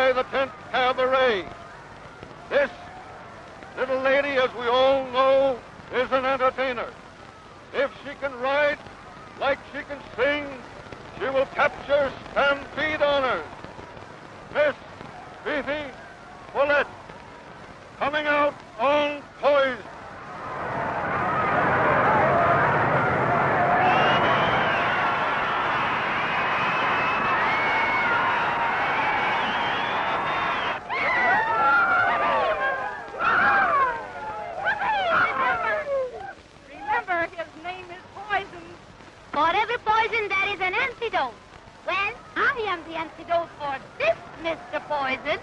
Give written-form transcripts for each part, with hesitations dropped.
by the tent cabaret. This little lady, as we all know, is an entertainer. If she can ride like she can sing, she will capture stampede honors. Miss Fifi Follette, coming out on poise. For every poison, there is an antidote. Well, I am the antidote for this, Mr. Poison.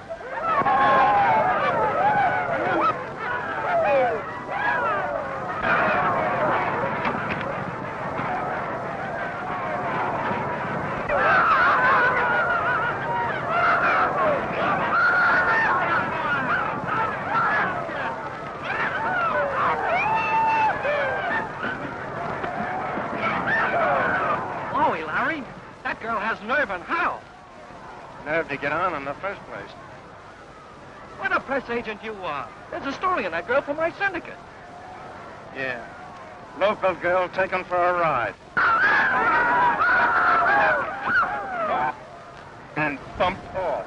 Girl has nerve and how? Nerve to get on in the first place. What a press agent you are. There's a story on that girl for my syndicate. Yeah. Local girl taken for a ride. And bumped off.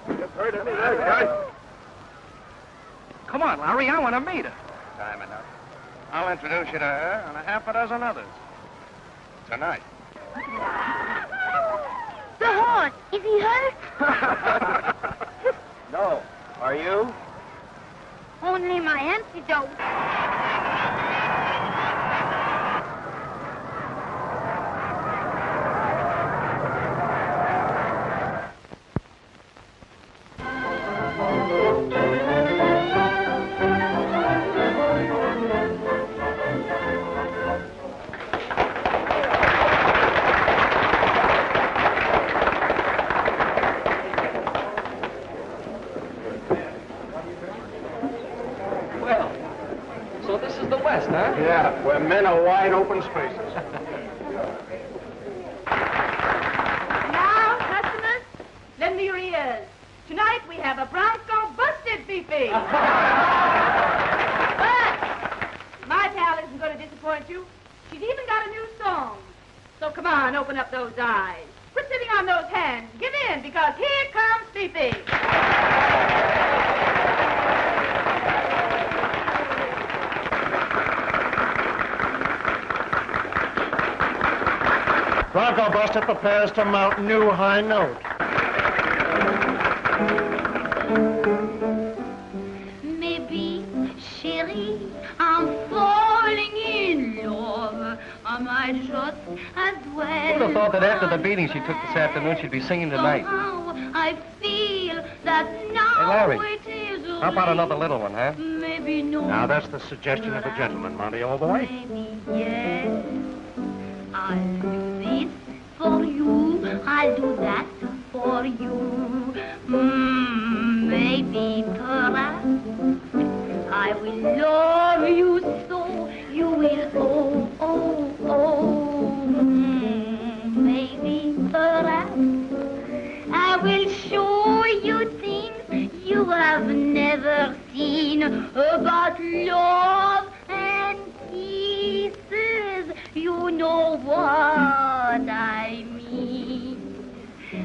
You heard any of that, guys? Come on, Larry, I want to meet her. Time enough. I'll introduce you to her and a half a dozen others. Tonight. The horse, is he hurt? No. Are you? Only my antidote. Yeah, where men are wide open spaces. Now, customers, lend me your ears. Tonight we have a bronco busted, Fifi. But my pal isn't going to disappoint you. She's even got a new song. So come on, open up those eyes. Quit sitting on those hands. Give in, because here comes Fifi. Bronco Buster prepares to mount new high note. Maybe, chérie, I'm falling in love. I might just as well. Who'd have thought that after the beating she took this afternoon, she'd be singing tonight? Somehow I feel that now Hey, Larry, it is how about another little one, huh? Maybe no. Now, that's the suggestion of a gentleman, Monte, old boy. Maybe yes. I'll do this for you. I'll do that for you. Maybe, perhaps, I will love you so you will, maybe, perhaps, I will show you things you have never seen about love and kisses. You know what I mean.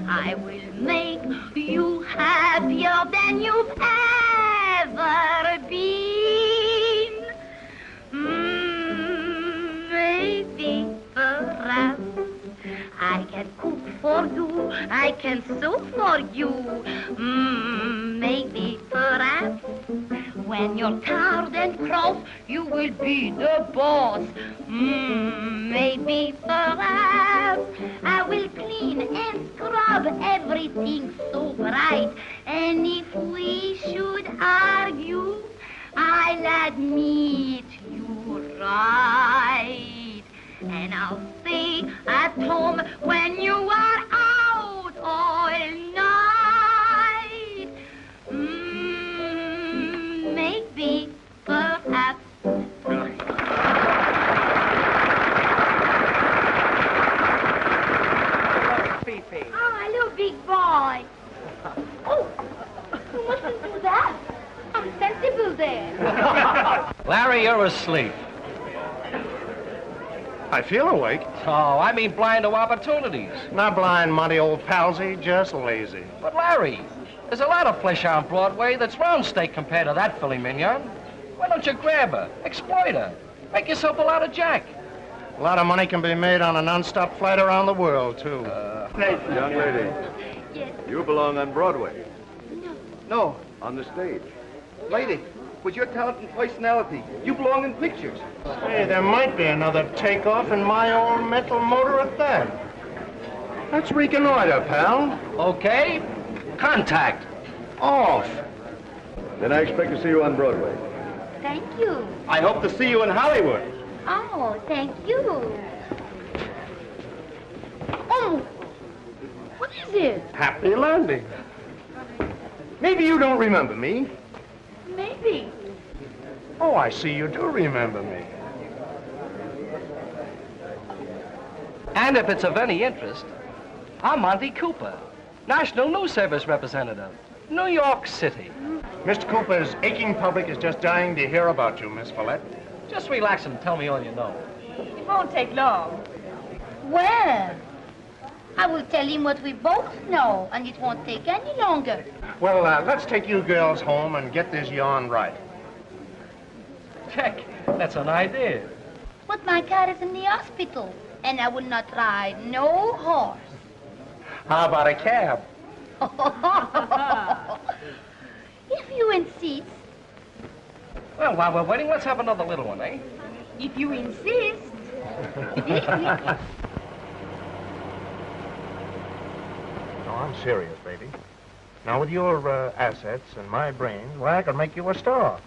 I will make you happier than you've ever been. Maybe, perhaps, I can cook for you, I can sew for you. Maybe, perhaps, when you're tired and cross, you will be the boss. Maybe, perhaps, I will clean and scrub everything so bright. And if we should argue, I'll admit you're right. And I'll stay at home when you are out all night. Maybe, perhaps. boy. Oh, you mustn't do that. I'm sensible there. Larry, you're asleep. I feel awake. Oh, I mean blind to opportunities. Not blind, Monte, old palsy, just lazy. But Larry, there's a lot of flesh on Broadway that's round steak compared to that filet mignon. Why don't you grab her, exploit her, make yourself a lot of jack? A lot of money can be made on a non-stop flight around the world, too. Young lady, Yes. you belong on Broadway. No, On the stage. lady, with your talent and personality, you belong in pictures. Hey, there might be another takeoff in my own mental motor at that. Let's reconnoiter, pal. Okay, contact. Off. Then I expect to see you on Broadway. Thank you. I hope to see you in Hollywood. Oh, thank you. Oh, what is it? Happy landing. Maybe you don't remember me. Maybe. Oh, I see you do remember me. And if it's of any interest, I'm Monte Cooper, National News Service representative, New York City. Mr. Cooper's aching public is just dying to hear about you, Miss Follette. Just relax and tell me all you know. It won't take long. Well, I will tell him what we both know, and it won't take any longer. Well, let's take you girls home and get this yarn right. Check. That's an idea. But my car is in the hospital, and I will not ride no horse. How about a cab? If you insist. Well, while we're waiting, let's have another little one, eh? If you insist. No, I'm serious, baby. Now, with your assets and my brain, why, I could make you a star.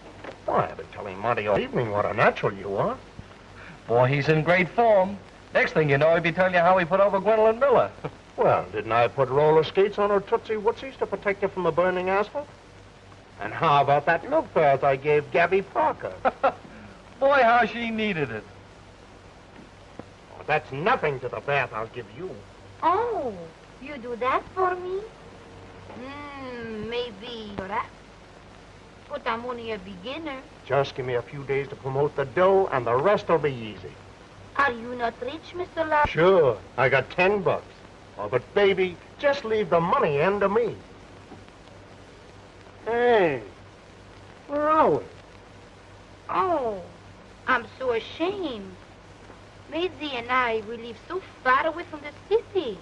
Well, I've been telling Monte all evening what a natural you are. Boy, he's in great form. Next thing you know, he'll be telling you how he put over Gwendolyn Miller. Well, didn't I put roller skates on her Tootsie Wootsies to protect her from the burning asphalt? And how about that milk bath I gave Gabby Parker? Boy, how she needed it. Oh, that's nothing to the bath I'll give you. Oh, you do that for me? Maybe. But I'm only a beginner. Just give me a few days to promote the dough, and the rest will be easy. Are you not rich, Mr. Larry? Sure, I got $10. Oh, but baby, just leave the money end to me. Hey, where are we? Oh, I'm so ashamed. Mazie and I, we live so far away from the city.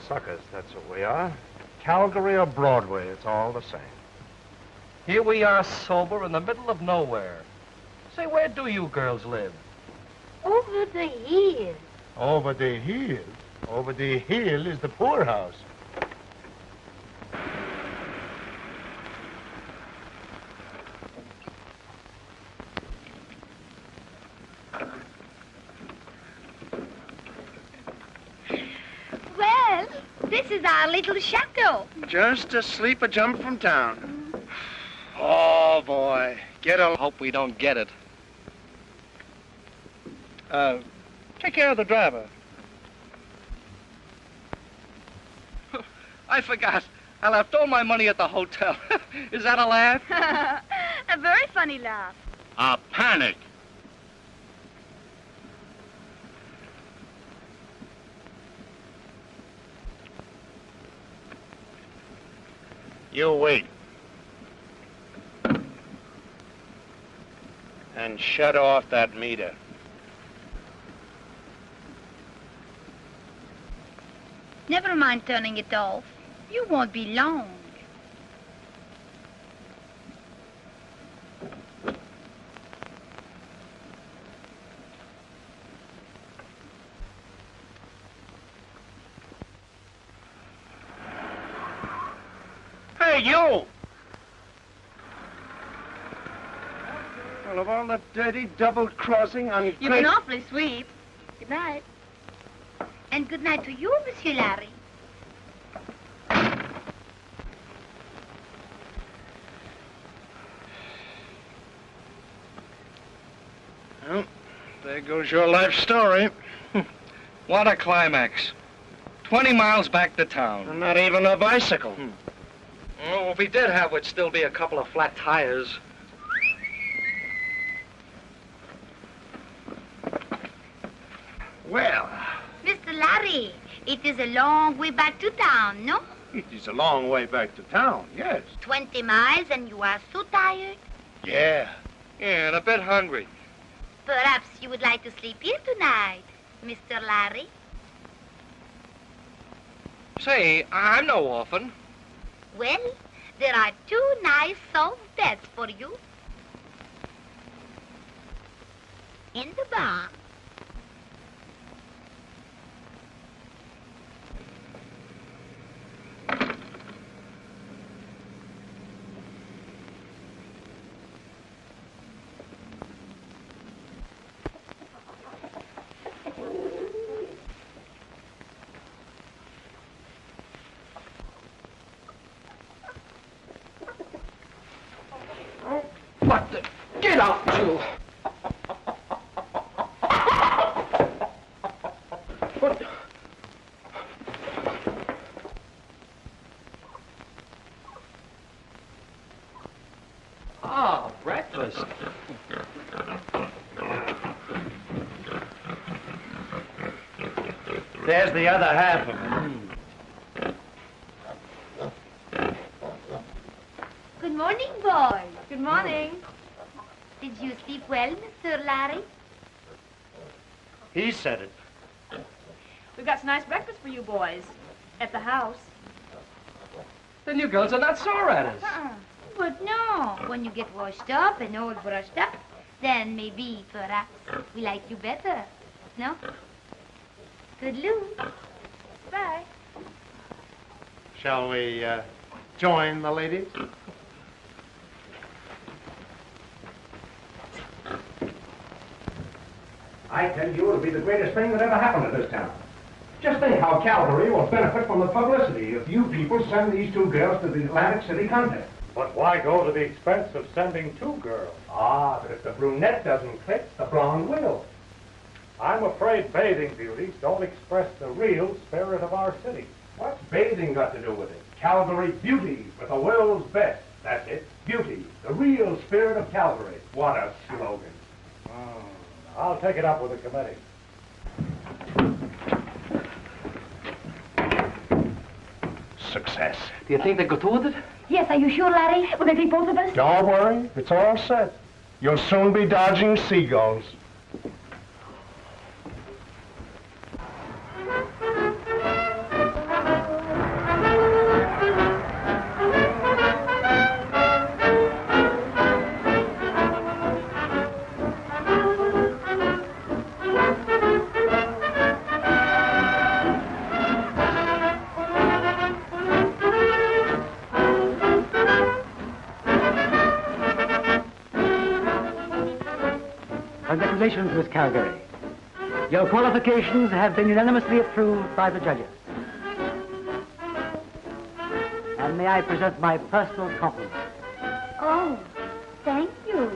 Suckers, that's what we are. Calgary or Broadway, it's all the same. Here we are sober in the middle of nowhere. Say, where do you girls live? Over the hill. Over the hill? Over the hill is the poorhouse. Well, this is our little chateau. Just a sleep a jump from town. Oh, boy. Get a... Hope we don't get it. Take care of the driver. I forgot. I left all my money at the hotel. Is that a laugh? A very funny laugh. A panic. You wait. And shut off that meter. Never mind turning it off. You won't be long. Hey, you! Well, of all the dirty double-crossing, You've been awfully sweet. Good night. And good night to you, Monsieur Larry. There goes your life story. What a climax. 20 miles back to town. And not even a bicycle. Oh, if we did have, would still be a couple of flat tires. Well, Mr. Larry, it is a long way back to town, no? it is a long way back to town, yes. 20 miles and you are so tired. Yeah. Yeah, and a bit hungry. Perhaps you would like to sleep here tonight, Mr. Larry. Say, I'm no orphan. Well, there are 2 nice soft beds for you. In the barn. What the? Get out, you! What? Ah, breakfast. There's the other half of it. Good morning, boys. Good morning. Did you sleep well, Mr. Larry? He said it. We've got some nice breakfast for you boys at the house. Then you girls are not sore at us. But no, when you get washed up and all brushed up, then maybe, perhaps, we like you better. No? Good Lou. Bye. Shall we join the ladies? I tell you, it'll be the greatest thing that ever happened to this town. Just think how Calgary will benefit from the publicity if you people send these 2 girls to the Atlantic City contest. But why go to the expense of sending 2 girls? Ah, but if the brunette doesn't click, the blonde will. I'm afraid bathing beauties don't express the real spirit of our city. What's bathing got to do with it? Calgary beauty with the world's best. That's it. Beauty, the real spirit of Calgary. What a slogan. I'll take it up with the committee. Success. Do you think they go through with it? Yes, are you sure, Larry? Will they take both of us? Don't worry, it's all set. You'll soon be dodging seagulls. Congratulations, Miss Calgary. Your qualifications have been unanimously approved by the judges. And may I present my personal compliments. Oh, thank you.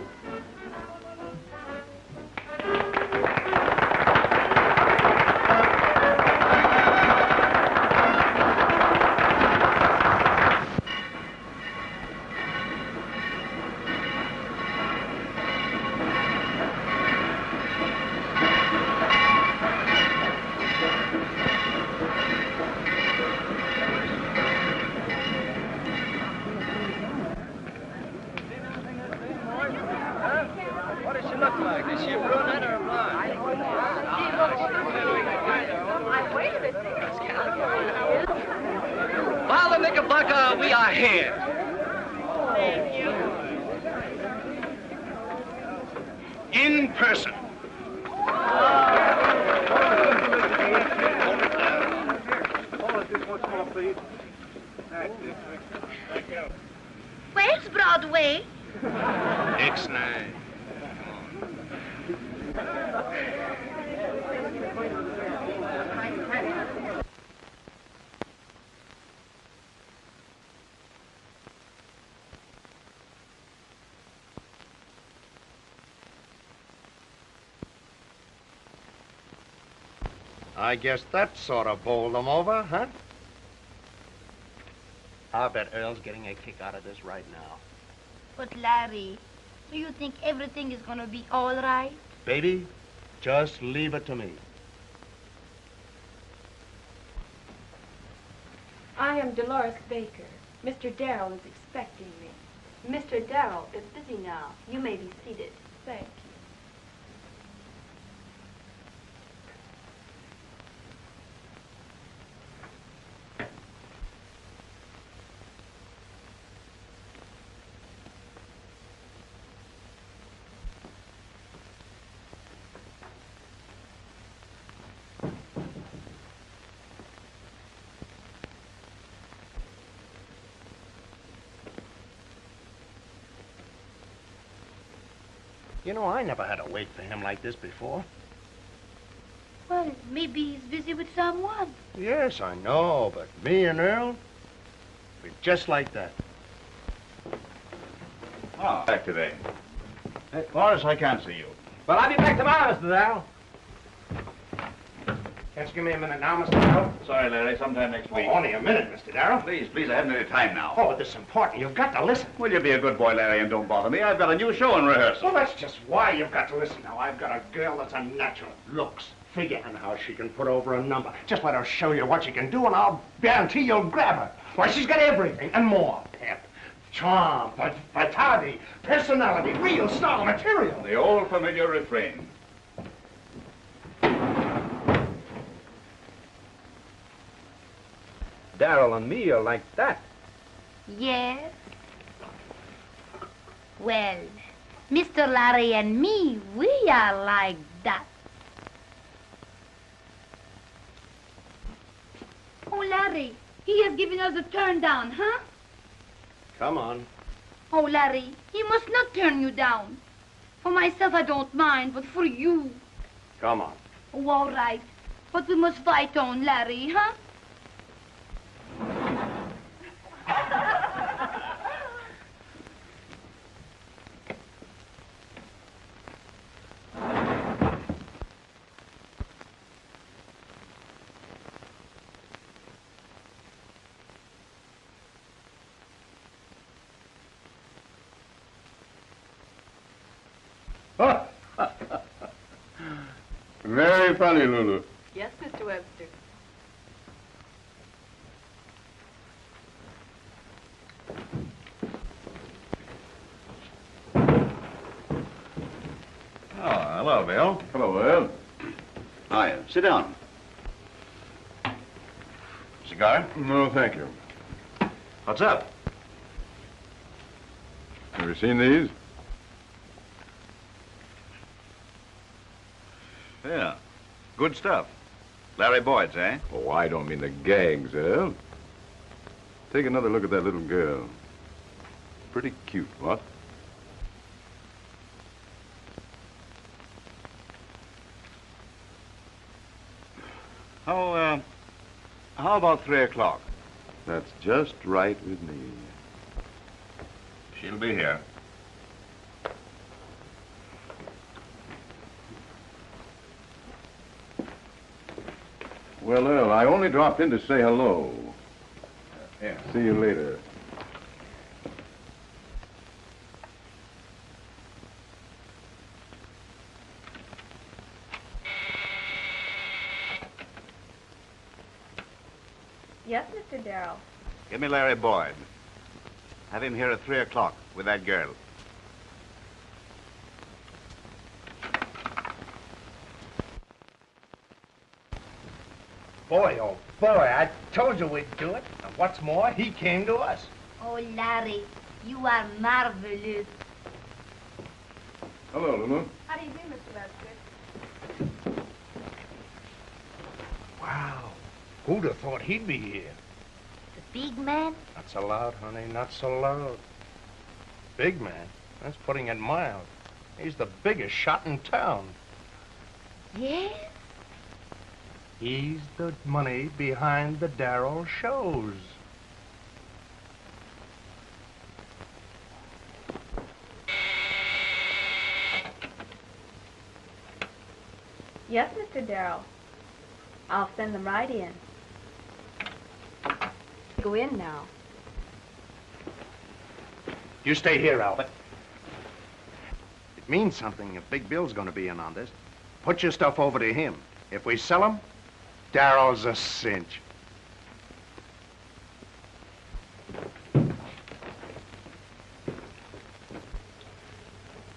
We are here. In person. Where's Broadway? Ixnay. I guess that sort of bowled them over, huh? I bet Earl's getting a kick out of this right now. But Larry, do you think everything is gonna be all right? Baby, just leave it to me. I am Dolores Baker. Mr. Darrell is expecting me. Mr. Darrell is busy now. You may be seated. Thank you. You know, I never had to wait for him like this before. Well, maybe he's busy with someone. Yes, I know, but me and Earl, we're just like that. Oh, back today. Hey, Morris, I can't see you. Well, I'll be back tomorrow, Mr. Darrell. Can't you give me a minute now, Mr. Darrell? Sorry, Larry, sometime next week. Oh, only a minute, Mr. Darrell. Please, please, I haven't any time now. Oh, but this is important. You've got to listen. Will you be a good boy, Larry, and don't bother me? I've got a new show in rehearsal. Well, that's just why you've got to listen now. I've got a girl that's a natural. Looks, figure, and how she can put over a number. Just let her show you what she can do, and I'll guarantee you'll grab her. Why, she's got everything and more. Pep, charm, vitality, personality, real star material. The old familiar refrain. Darrell and me are like that. Yes. Well, Mr. Larry and me, we are like that. Oh, Larry, he has given us a turn down, huh? Come on. Oh, Larry, he must not turn you down. For myself, I don't mind, but for you. Come on. Oh, all right. But we must fight on, Larry, huh? Very funny, Lulu. Yes, Mr. Webster. Oh, hello, Bill. Hello, Earl. Hiya. Sit down. Cigar? No, thank you. What's up? Have you seen these? Yeah. Good stuff. Larry Boyd's, eh? Oh, I don't mean the gags, Earl. Take another look at that little girl. Pretty cute, what? How about 3 o'clock? That's just right with me. She'll be here. Well, Earl, I only dropped in to say hello. Yeah. See you later. Yes, Mr. Darrell. Give me Larry Boyd. Have him here at 3 o'clock with that girl. Boy, oh boy, I told you we'd do it. And what's more, he came to us. Oh, Larry, you are marvelous. Hello, Lulu. How do you do, Mr. Webster? Wow. Who'd have thought he'd be here? The big man? Not so loud, honey, not so loud. Big man? That's putting it mild. He's the biggest shot in town. Yes? He's the money behind the Darrell shows. Yes, Mr. Darrell. I'll send them right in. Go in now. You stay here, Albert. It means something if Big Bill's going to be in on this. Put your stuff over to him. If we sell him, Darrell's a cinch.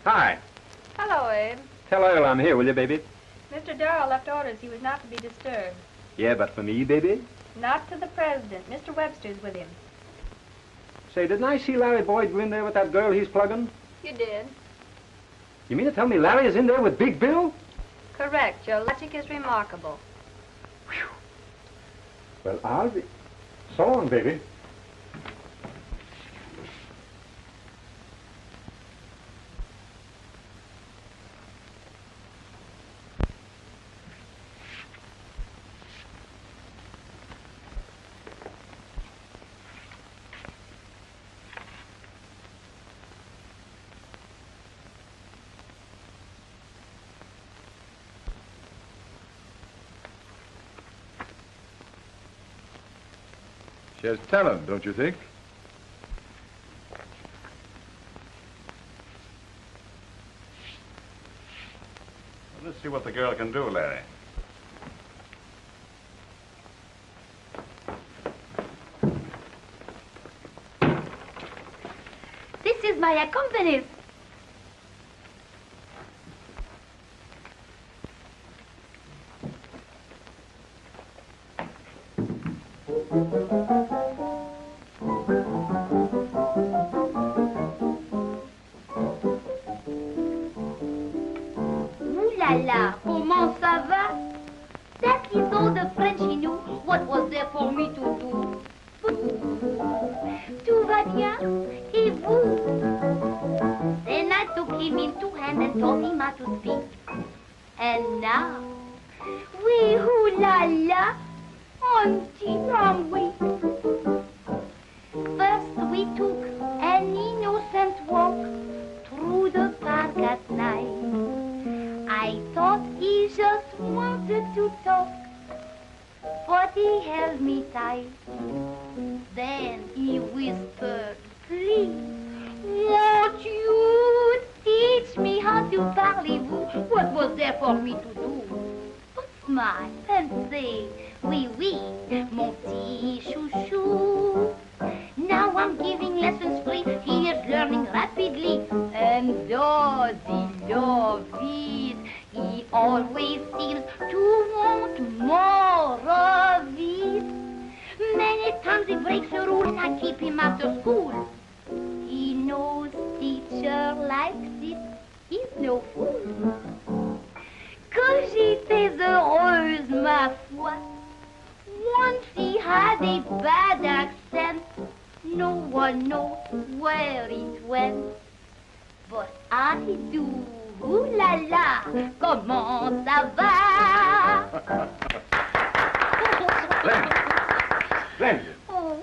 Hi. Hello, Abe. Tell Earl I'm here, will you, baby? Mr. Darrell left orders he was not to be disturbed. Yeah, but for me, baby? Not to the president. Mr. Webster's with him. Say, didn't I see Larry Boyd go in there with that girl he's plugging? You did. You mean to tell me Larry is in there with Big Bill? Correct. Your logic is remarkable. Well, I'll be... So long, baby. She has talent, don't you think? Well, let's see what the girl can do, Larry. This is my accompanist. Comment ça va? That is all the French he knew. What was there for me to do? Tout va bien? Et vous? Then I took him in two hands and taught him how to speak. And now, oui, hoo la la, auntie, I'm weak. First we took an innocent walk through the park at night. I thought he just wanted to talk, but he held me tight. Then he whispered, please, won't you teach me how to parlez-vous? What was there for me to do? But smile and say, oui, oui, mon petit chouchou. Now I'm giving lessons free, he is learning rapidly. And does he love it? He always seems to want more of it. Many times he breaks the rule and I keep him after school. He knows teacher likes it, he's no fool. Que j'étais heureuse, ma foi. Once he had a bad accent, no one knows where it went. But I do. Ooh la la, comment ça va? Splendid. Oh,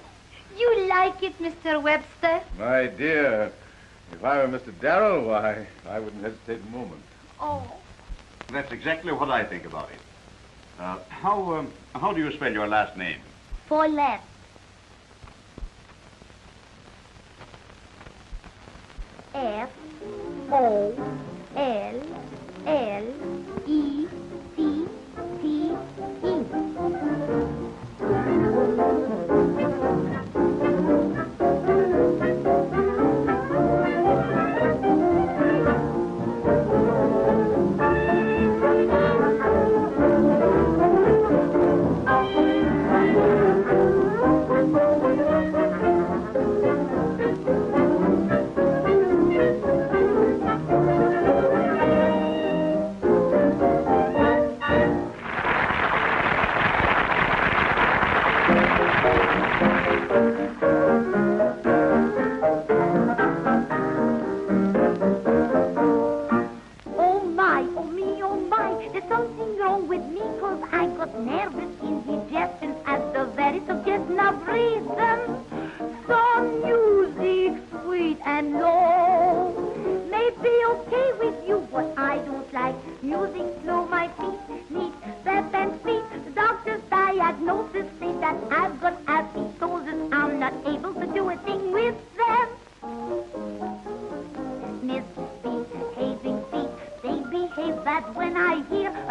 you like it, Mr. Webster? My dear, if I were Mr. Darrell, why, I wouldn't hesitate a moment. Oh. That's exactly what I think about it. How do you spell your last name? Follette. Music slow, my feet need step and speed. The doctor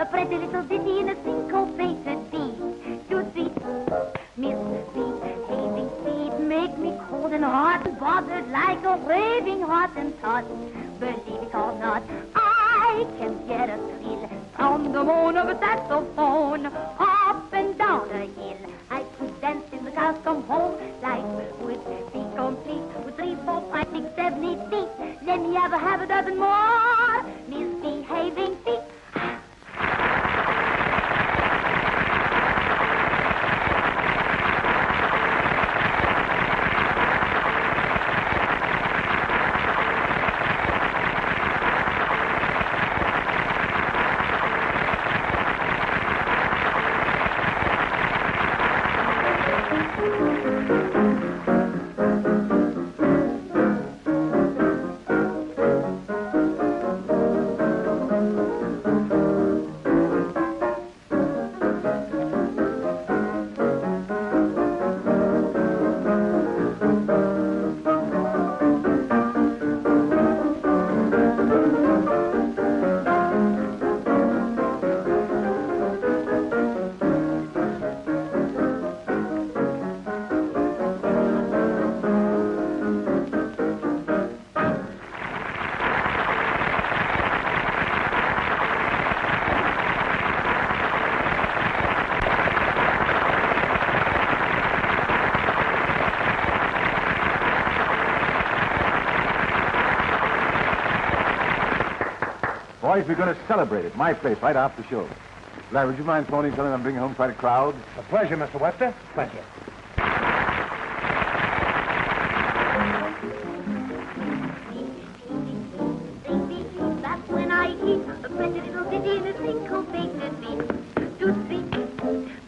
a pretty little ditty in a syncopated beat. To sweet misbehaving feet make me cold and hot and bothered like a raving hot and tot. Believe it or not, I can get a thrill from the moan of a saxophone. Up and down a hill, I could dance till the cows come home. Life would be complete with 3, 4, 5, 6, 7, 8 feet. Let me have a dozen more misbehaving feet. Boys, we're going to celebrate at my place right after the show. Larry, would you mind phoning something and bringing home quite a crowd? A pleasure, Mr. Webster. Pleasure. That's when I eat a pretty little ditty in a syncopated beat. To sweet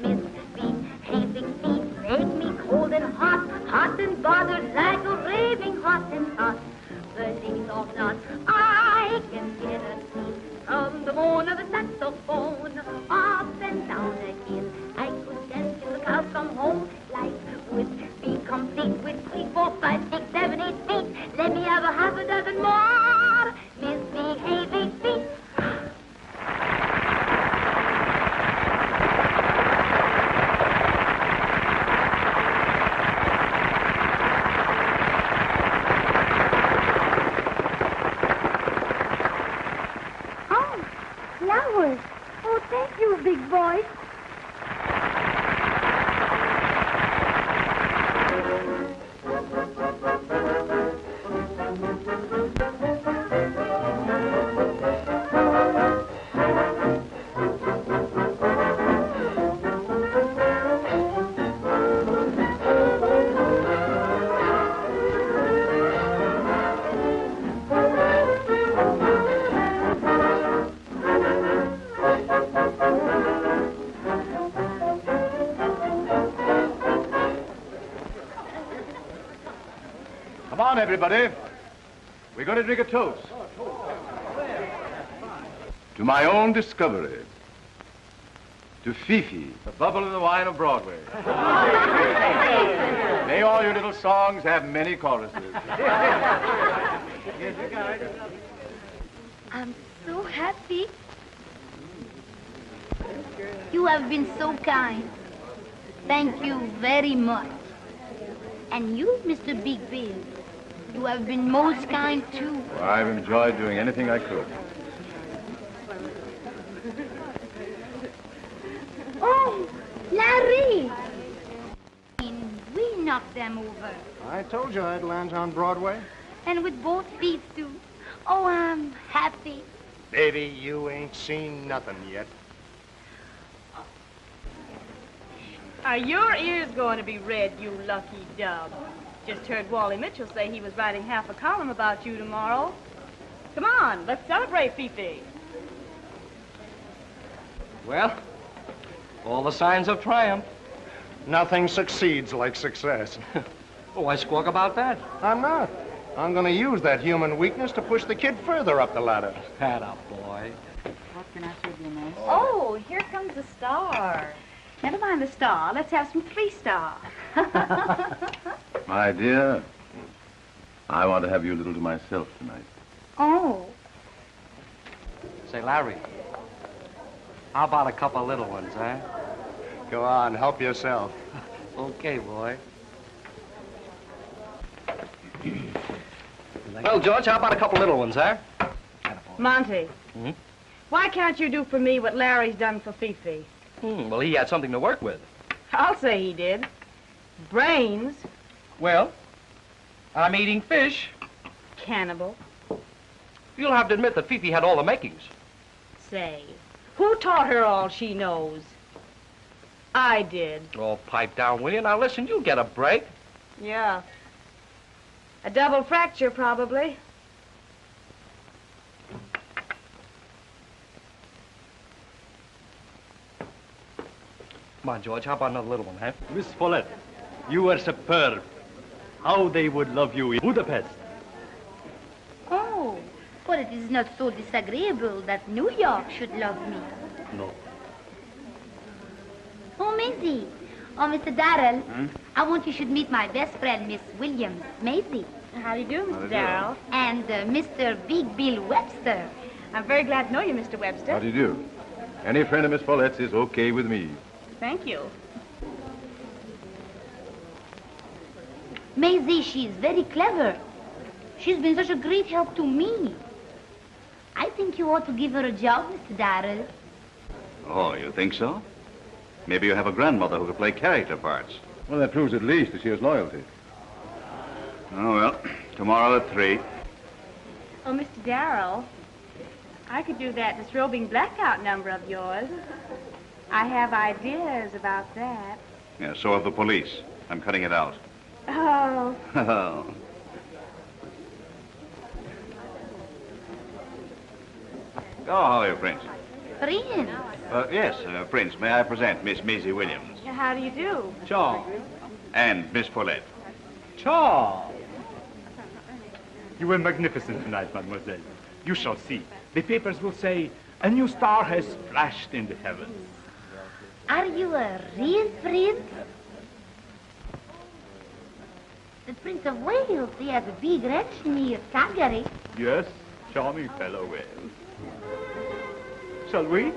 misbehaving feet make me cold and hot, hot and bothered like a raving hot and hot. Believe it or not, I can get a scene from the moan of a saxophone. Up and down a hill, I could dance till the cows come home. Life would be complete with 3, 4, 5, 6, 7, 8 feet. Let me have a dozen more misbehaving feet. Flowers. Oh, thank you, big boy. Come on, everybody. We're going to drink a toast. To my own discovery. To Fifi, the bubble in the wine of Broadway. May all your little songs have many choruses. I'm so happy. You have been so kind. Thank you very much. And you, Mr. Big Bill, you have been most kind, too. Well, I've enjoyed doing anything I could. Oh, Larry! We knocked them over. I told you I'd land on Broadway. And with both feet, too. Oh, I'm happy. Baby, you ain't seen nothing yet. Are your ears going to be red, you lucky dub? Just heard Wally Mitchell say he was writing half a column about you tomorrow. Come on, let's celebrate, Fifi. Well, all the signs of triumph. Nothing succeeds like success. Oh, why squawk about that? I'm not. I'm going to use that human weakness to push the kid further up the ladder. Atta boy. What can I serve you, miss? Oh, here comes the star. Never mind the star. Let's have some 3-star. My dear, I want to have you a little to myself tonight. Oh. Say, Larry, How about a couple of little ones, huh? Go on, help yourself. Okay, boy. Well, George, how about a couple of little ones, huh? Monte, Hmm? why can't you do for me what Larry's done for Fifi? Well, he had something to work with. I'll say he did. Brains. Well, I'm eating fish. Cannibal. You'll have to admit that Fifi had all the makings. Say, who taught her all she knows? I did. Oh, pipe down, will you? Now, listen, you'll get a break. Yeah. A double fracture, probably. Come on, George, how about another little one, huh? Miss Follette, you were superb. How they would love you in Budapest. Oh, but it is not so disagreeable that New York should love me. No. Oh, Mazie. Oh, Mr. Darrell. I want you should meet my best friend, Miss Williams, Mazie. How do you do, How do Mr. you do? Darrell? And Mr. Big Bill Webster. I'm very glad to know you, Mr. Webster. How do you do? Any friend of Miss Follette's is okay with me. Thank you. Mazie, she is very clever. She's been such a great help to me. I think you ought to give her a job, Mr. Darrell. Oh, you think so? Maybe you have a grandmother who could play character parts. Well, that proves at least that she has loyalty. Oh, well, tomorrow at 3. Oh, Mr. Darrell, I could do that disrobing blackout number of yours. I have ideas about that. Yeah, so have the police. I'm cutting it out. Oh. Oh. Go, how are you, Prince? Prince. Yes, Prince, may I present Miss Mazie Williams How do you do? Ciao. and Miss Follette. Ciao. You were magnificent tonight, mademoiselle. You shall see. The papers will say, a new star has flashed in the heavens. Are you a real prince? The Prince of Wales, he has a big ranch near Calgary. Yes, charming fellow, well. Shall we?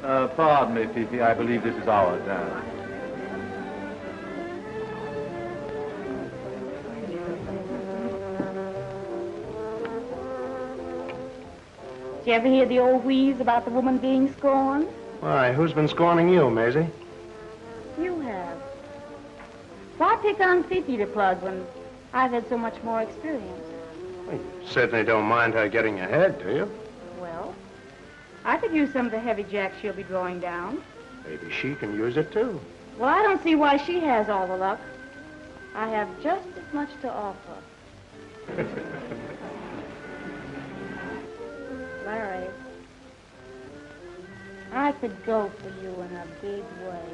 Pardon me, Fifi. I believe this is our dance. Did you ever hear the old wheeze about the woman being scorned? Why, who's been scorning you, Mazie? You have. Why pick on Fifi to plug when I've had so much more experience? Well, you certainly don't mind her getting ahead, do you? Well, I could use some of the heavy jacks she'll be drawing down. Maybe she can use it, too. Well, I don't see why she has all the luck. I have just as much to offer. Larry, I could go for you in a big way.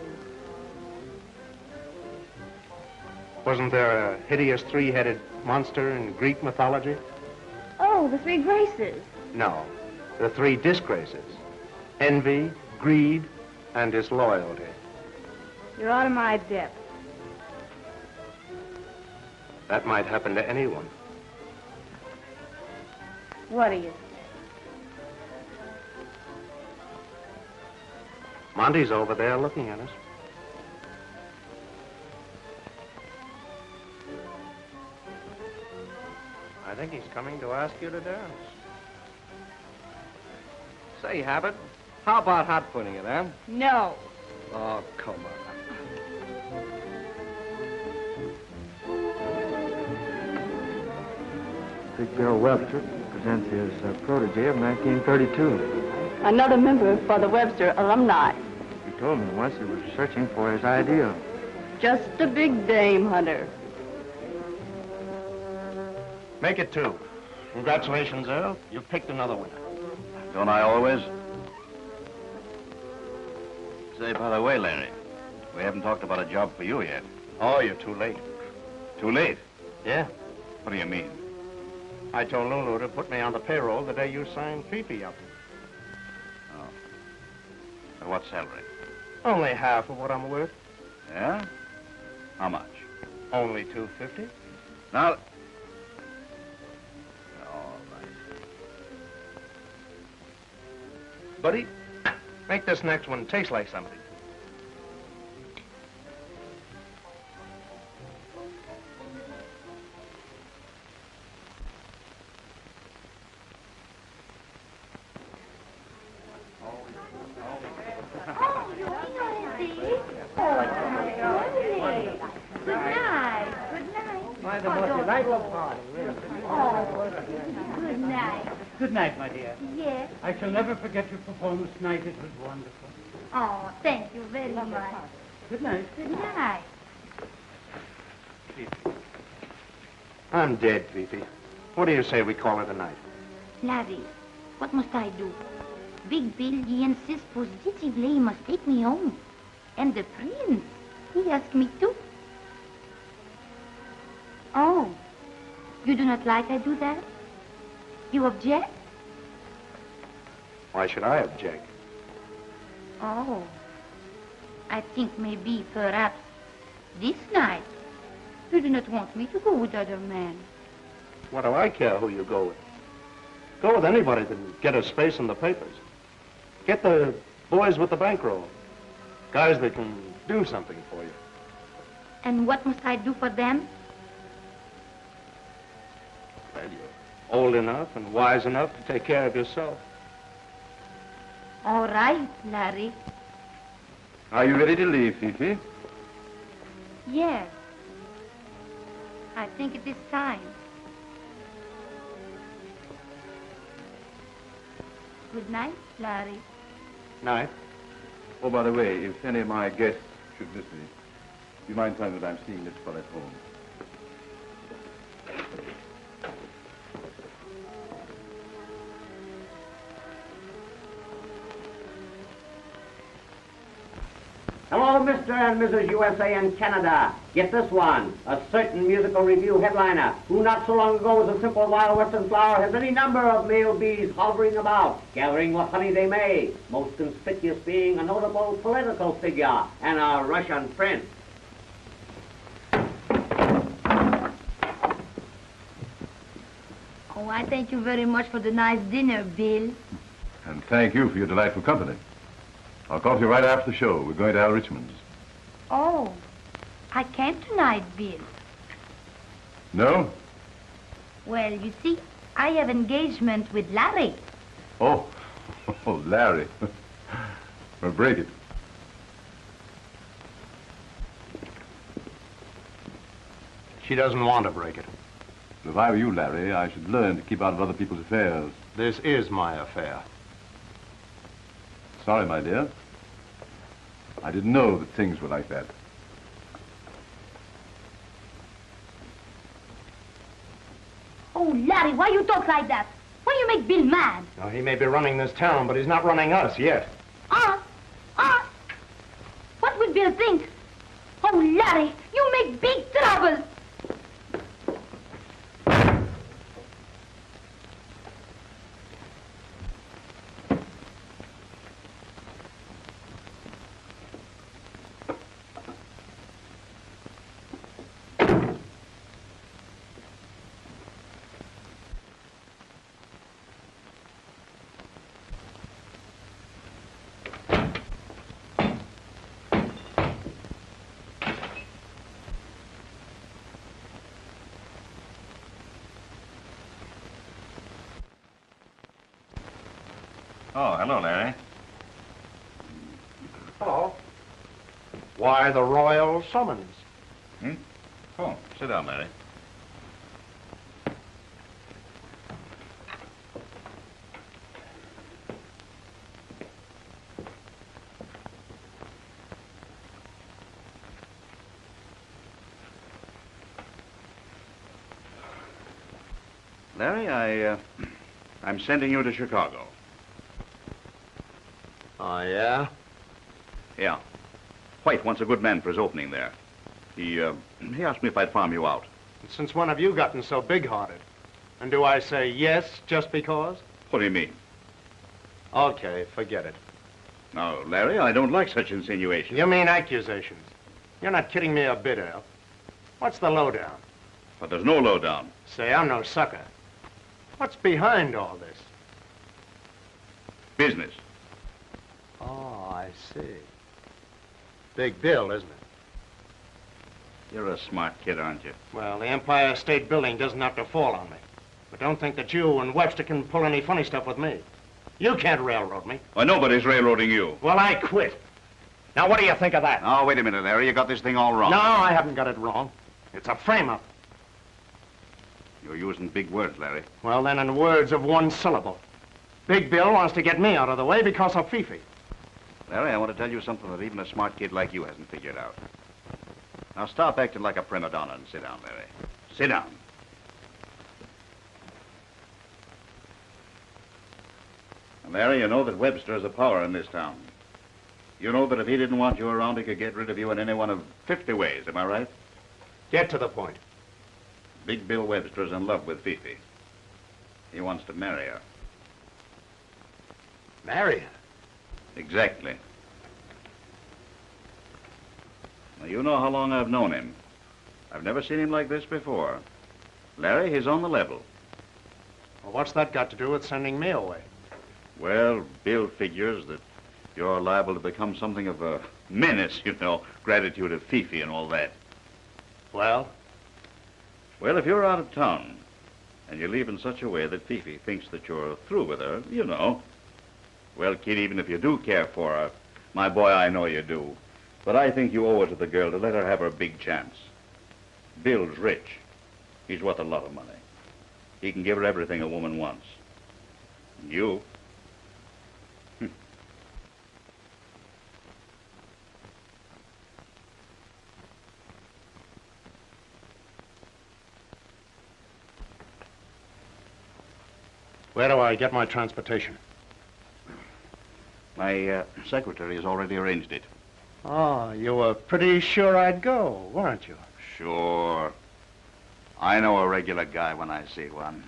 Wasn't there a hideous three-headed monster in Greek mythology? Oh, the three graces. No, the three disgraces. Envy, greed, and disloyalty. You're out of my depth. That might happen to anyone. What do you? Monte's over there looking at us. I think he's coming to ask you to dance. Say, Habit, how about hot putting it, huh? No. Oh, come on. Big Bill Webster presents his protege of 1932. Another member for the Webster alumni. He told me once he was searching for his ideal. Just a big dame hunter. Make it 2. Congratulations, Earl. You've picked another winner. Don't I always? Say, by the way, Larry, we haven't talked about a job for you yet. Oh, you're too late. Too late? Yeah. What do you mean? I told Lulu to put me on the payroll the day you signed Fifi up. Oh. At what salary? Only half of what I'm worth. Yeah? How much? Only $250. Now... All right. Buddy, Make this next one taste like something. Why, the most delightful party, really. Oh, good night. Good night, my dear. Yes. I shall never forget your performance tonight. It was wonderful. Oh, thank you very much. Good night. Good night. I'm dead, Fifi. What do you say we call it a night? Larry, what must I do? Big Bill, he insists positively he must take me home. And the prince, he asked me too. Oh, you do not like I do that? You object? Why should I object? Oh, I think maybe, perhaps, this night, you do not want me to go with other men. What do I care who you go with? Go with anybody that can get a space in the papers. Get the boys with the bankroll. Guys that can do something for you. And what must I do for them? Well, you're old enough and wise enough to take care of yourself. All right, Larry. Are you ready to leave, Fifi? Yes. I think it is time. Good night, Larry. Night. Oh, by the way, if any of my guests should miss me, do you mind telling them that I'm seeing Miss Follette home? Hello, Mr. and Mrs. USA and Canada. Get this one. A certain musical review headliner who not so long ago was a simple wild western flower has any number of male bees hovering about, gathering what honey they may, most conspicuous being a notable political figure and a Russian prince. Oh, I thank you very much for the nice dinner, Bill. And thank you for your delightful company. I'll call you right after the show. We're going to Al Richmond's. Oh, I can't tonight, Bill. No? Well, you see, I have engagement with Larry. Oh, oh, Larry. Well, break it. She doesn't want to break it. If I were you, Larry, I should learn to keep out of other people's affairs. This is my affair. Sorry, my dear. I didn't know that things were like that. Oh, Larry, why you talk like that? Why you make Bill mad? Now, he may be running this town, but he's not running us yet. What would Bill think? Oh, Larry, you make big trouble. Oh, hello, Larry. Hello. Why the royal summons? Oh, sit down, Larry. Larry, I'm sending you to Chicago. Oh, yeah? Yeah. White wants a good man for his opening there. He asked me if I'd farm you out. And since when have you gotten so big-hearted? And do I say yes just because? What do you mean? Okay, forget it. No, Larry, I don't like such insinuations. You mean accusations? You're not kidding me a bit, Earl. What's the lowdown? But there's no lowdown. Say, I'm no sucker. What's behind all this? Business. Oh. I see. Big Bill, isn't it? You're a smart kid, aren't you? Well, the Empire State Building doesn't have to fall on me. But don't think that you and Webster can pull any funny stuff with me. You can't railroad me. Well, nobody's railroading you. Well, I quit. Now, what do you think of that? Oh, wait a minute, Larry. You got this thing all wrong. No, I haven't got it wrong. It's a frame-up. You're using big words, Larry. Well, then, in words of one syllable. Big Bill wants to get me out of the way because of Fifi. Larry, I want to tell you something that even a smart kid like you hasn't figured out. Now, stop acting like a prima donna and sit down, Larry. Sit down. And Larry, you know that Webster has a power in this town. You know that if he didn't want you around, he could get rid of you in any one of 50 ways. Am I right? Get to the point. Big Bill Webster's in love with Fifi. He wants to marry her. Marry her? Exactly. Now, you know how long I've known him. I've never seen him like this before. Larry, he's on the level. Well, what's that got to do with sending me away? Well, Bill figures that you're liable to become something of a menace, you know, gratitude of Fifi and all that. Well? Well, if you're out of town and you leave in such a way that Fifi thinks that you're through with her, you know. Well, kid, even if you do care for her, my boy, I know you do. But I think you owe it to the girl to let her have her big chance. Bill's rich. He's worth a lot of money. He can give her everything a woman wants. And you? Where do I get my transportation? My secretary has already arranged it. Oh, you were pretty sure I'd go, weren't you? Sure. I know a regular guy when I see one.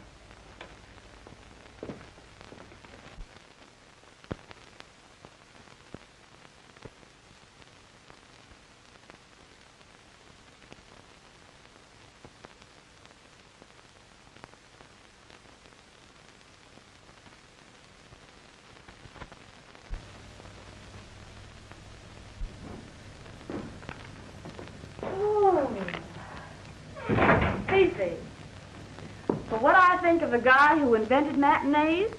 For what I think of the guy who invented matinees,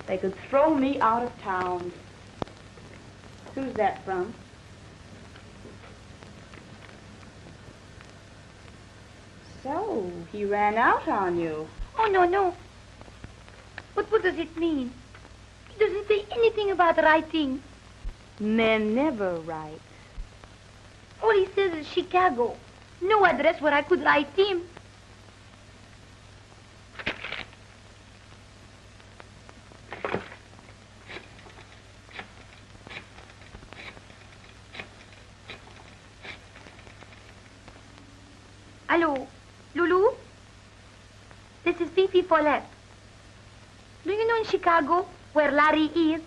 they could throw me out of town. Who's that from? So, he ran out on you. Oh, no. But what does it mean? He doesn't say anything about writing. Men never write. All he says is Chicago. No address where I could write him. Hello, Lulu? This is Fifi Follette. Do you know in Chicago where Larry is?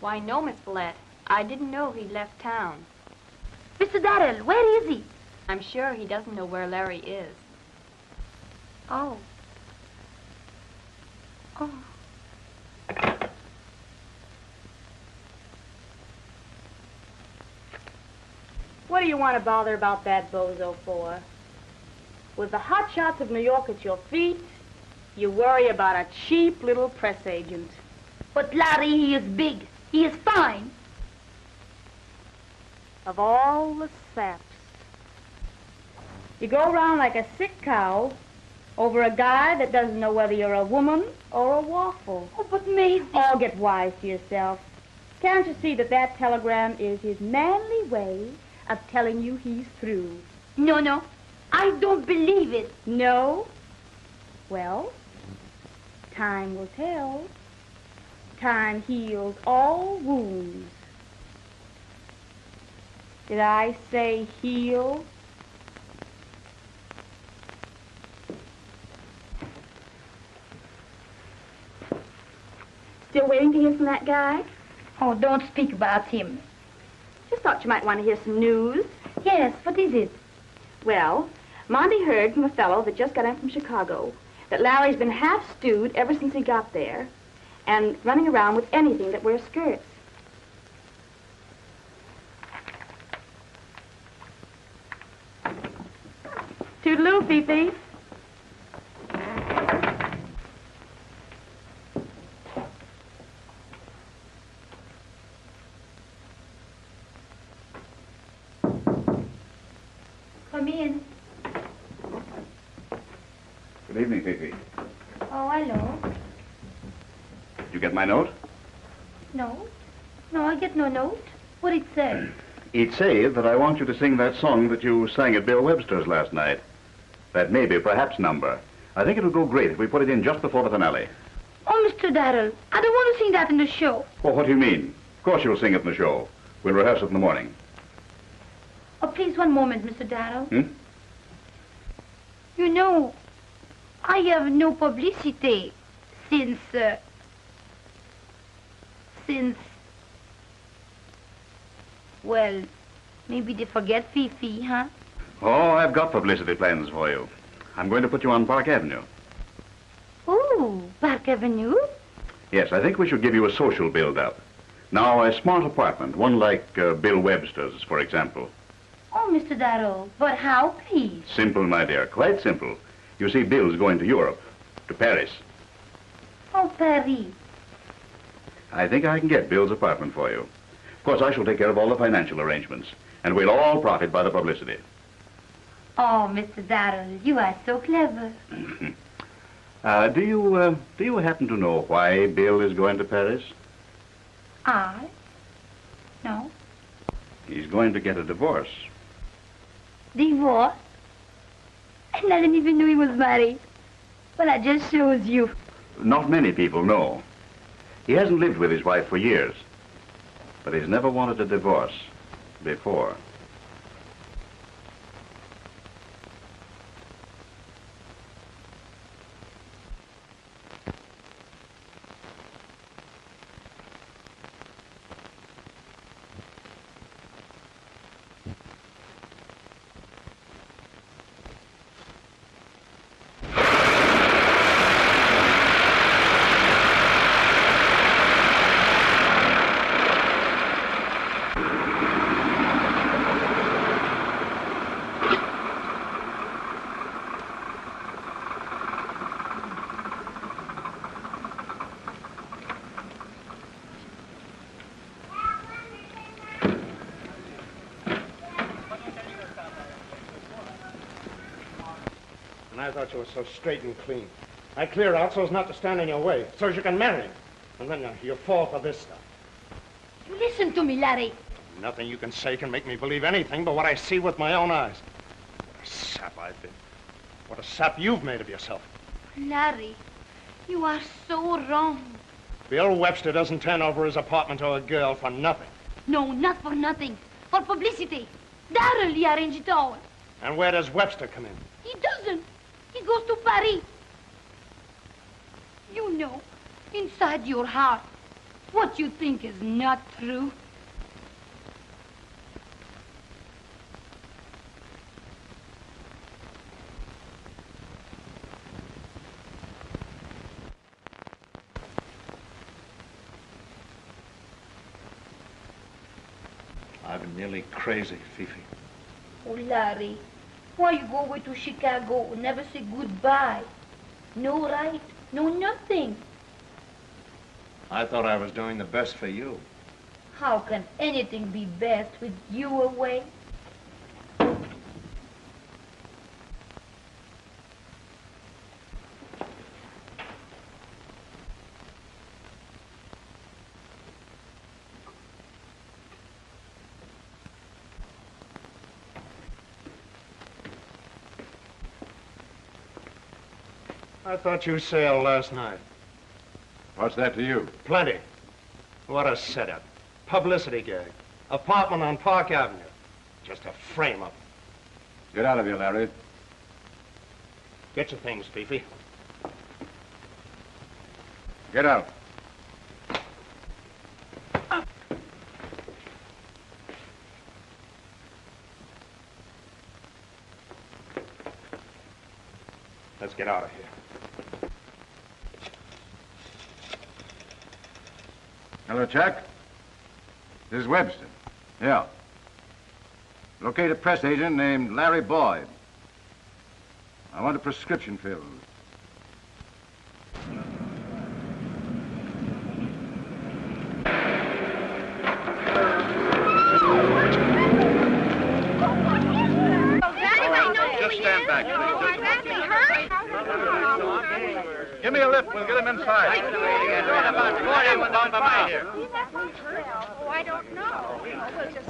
Why, no, Miss Follette. I didn't know he'd left town. Mr. Darrell, where is he? I'm sure he doesn't know where Larry is. Oh. Oh. What do you want to bother about that bozo for? With the hot shots of New York at your feet, you worry about a cheap little press agent. But Larry, he is big. He is fine. Of all the saps. You go around like a sick cow over a guy that doesn't know whether you're a woman or a waffle. Oh, but Mazie... Oh, get wise to yourself. Can't you see that that telegram is his manly way of telling you he's through? No. I don't believe it. No? Well, time will tell. Time heals all wounds. Did I say heal? Still waiting to hear from that guy? Oh, don't speak about him. Just thought you might want to hear some news. Yes, what is it? Well, Monte heard from a fellow that just got in from Chicago that Larry's been half-stewed ever since he got there and running around with anything that wears skirts. Toodaloo, Fifi. Come in. Good evening, Fifi. Oh, hello. You get my note? No. No, I get no note. What'd it say? It says that I want you to sing that song that you sang at Bill Webster's last night. That maybe, perhaps number. I think it would go great if we put it in just before the finale. Oh, Mr. Darrell, I don't want to sing that in the show. Well, what do you mean? Of course you'll sing it in the show. We'll rehearse it in the morning. Oh, please, one moment, Mr. Darrell. Hmm? You know, I have no publicity since, well, maybe they forget Fifi, huh? Oh, I've got publicity plans for you. I'm going to put you on Park Avenue. Ooh, Park Avenue? Yes, I think we should give you a social build-up. Now, a smart apartment, one like Bill Webster's, for example. Oh, Mr. Darrell, but how, please? Simple, my dear, quite simple. You see, Bill's going to Europe, to Paris. Oh, Paris. I think I can get Bill's apartment for you. Of course, I shall take care of all the financial arrangements, and we'll all profit by the publicity. Oh, Mr. Darrell, you are so clever. Do you happen to know why Bill is going to Paris? I? No. He's going to get a divorce. Divorce? And I didn't even know he was married. Well, that just shows you. Not many people know. He hasn't lived with his wife for years, but he's never wanted a divorce before. I thought you were so straight and clean. I clear out so as not to stand in your way, so as you can marry him. And then you fall for this stuff. You listen to me, Larry. Nothing you can say can make me believe anything but what I see with my own eyes. What a sap I've been. What a sap you've made of yourself. Larry, you are so wrong. Bill Webster doesn't turn over his apartment to a girl for nothing. No, not for nothing. For publicity. Darrell, he arranged it all. And where does Webster come in? He doesn't. He goes to Paris. You know, inside your heart, what you think is not true. I've been nearly crazy, Fifi. Oh, Larry, why you go away to Chicago and never say goodbye? No right, no nothing. I thought I was doing the best for you. How can anything be best with you away? I thought you sailed last night. What's that to you? Plenty. What a setup. Publicity gag. Apartment on Park Avenue. Just a frame-up. Get out of here, Larry. Get your things, Fifi. Get out. Let's get out of here. Hello, Chuck. This is Webster. Yeah. Locate a press agent named Larry Boyd. I want a prescription filled. Just stand back, please. Give me a lift. We'll get him inside. Oh, I don't know. We'll just...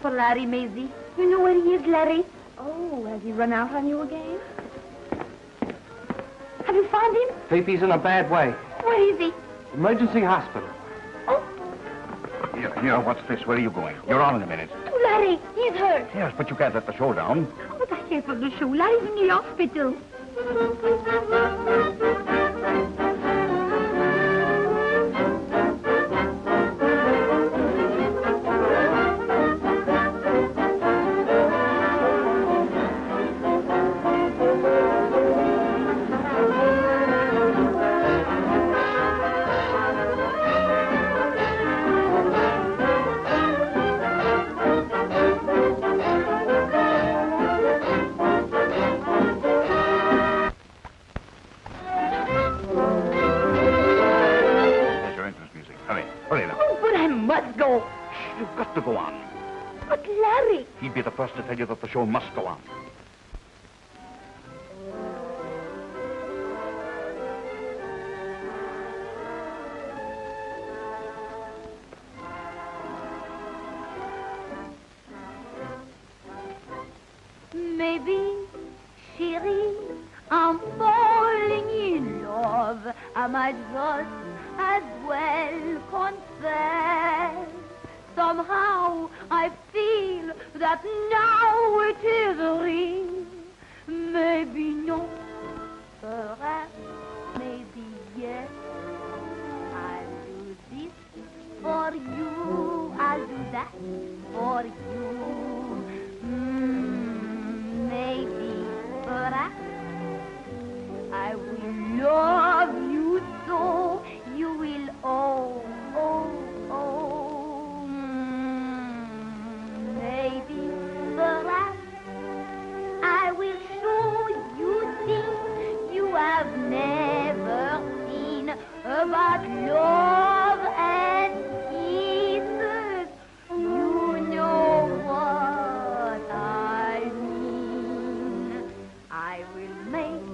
For Larry, Mazie. You know where he is, Larry? Oh, has he run out on you again? Have you found him? Fifi's in a bad way. Where is he? Emergency hospital. Here, what's this? Where are you going? You're on in a minute. Oh, Larry, he's hurt. Yes, but you can't let the show down. Oh, but I can't for the show. Larry's in the hospital. You've got to go on. But Larry... He'd be the first to tell you that the show must go on. Maybe, chérie, I'm falling in love. I might just as well confess. Somehow I feel that now it is real. Maybe no, perhaps, maybe yes. I'll do this for you, I'll do that for you. Maybe, perhaps, I will love you so you will maybe, perhaps, I will show you things you have never seen about love and kisses. You know what I mean. I will make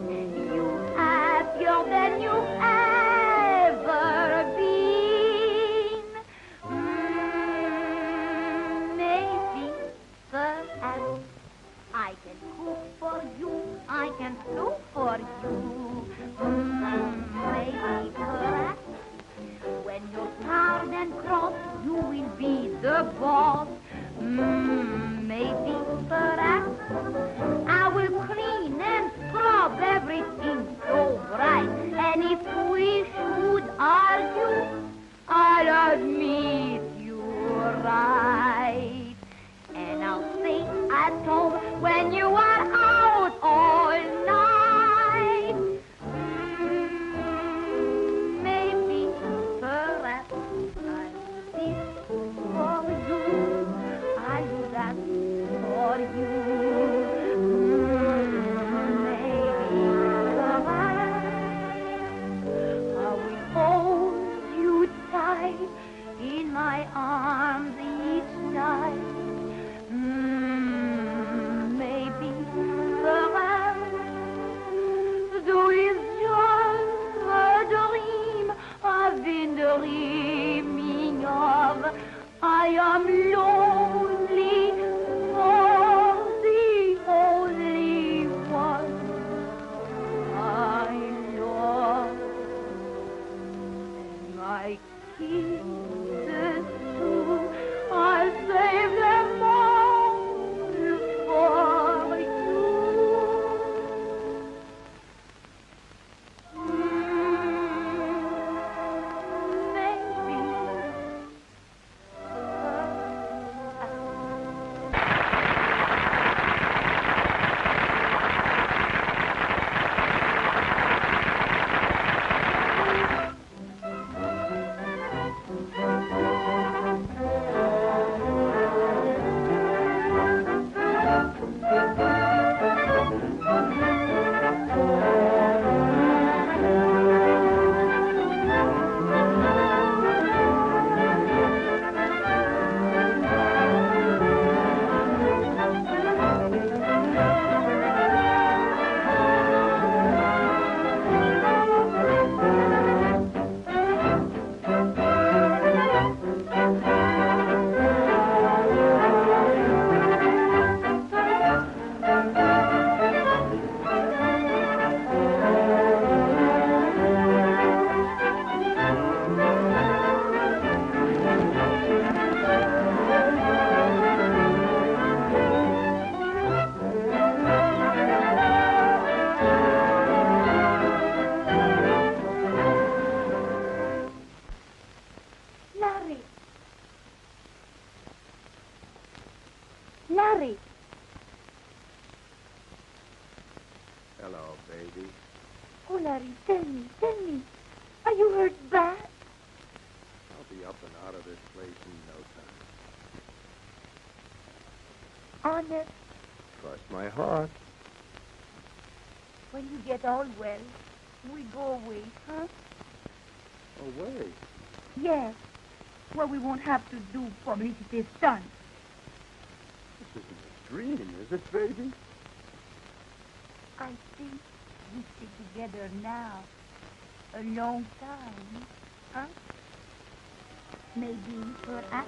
you happier than you ever been. Maybe, perhaps, I can cook for you, I can sew for you. Maybe, perhaps, when you're tired and cross, you will be the boss. Maybe, perhaps, I will clean and scrub everything so bright. And if we should argue, I'll admit you're right. And I'll sing at home when you are out all night. Maybe, perhaps, I'll do this for you. I'll do that for you. Maybe, perhaps, I will hold you tight in my arms each night. Maybe, perhaps, though it's just a dream I've been dreaming of. I am lonely Larry. Hello, baby. Oh, Larry, tell me. Are you hurt bad? I'll be up and out of this place in no time. Honest, Cross my heart. when you get all well, we go away, huh? Away. Yes. Well, we won't have to do publicity stunts. This isn't a dream, is it, baby? I think we stay together now a long time, huh? Maybe for us.